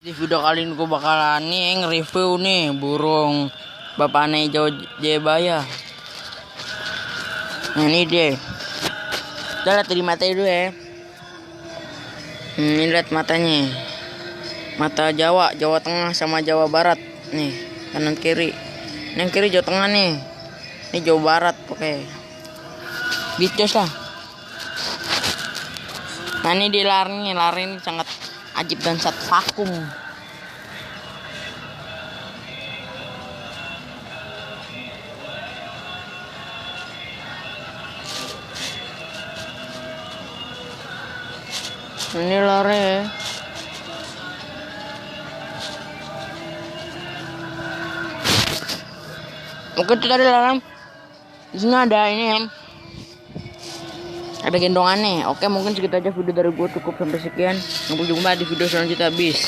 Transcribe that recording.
Di video kali ini gue bakalan nge-review nih burung bapaknya hijau jebaya. Nah ini deh. Kita lihat dari matanya dulu ya. Ini lihat matanya. Mata Jawa, Jawa Tengah sama Jawa Barat. Nih, kanan kiri. Ini yang kiri Jawa Tengah nih. Ini Jawa Barat oke. Bicos lah. Nah ini di lari ini sangat ajib dan sangat vakum. Ini lari ya. Oke itu tadi larang. Di sini ada ini ya. Ada gendongannya. Oke mungkin segitu aja video dari gue, cukup sampai sekian. Sampai jumpa di video selanjutnya. Bis.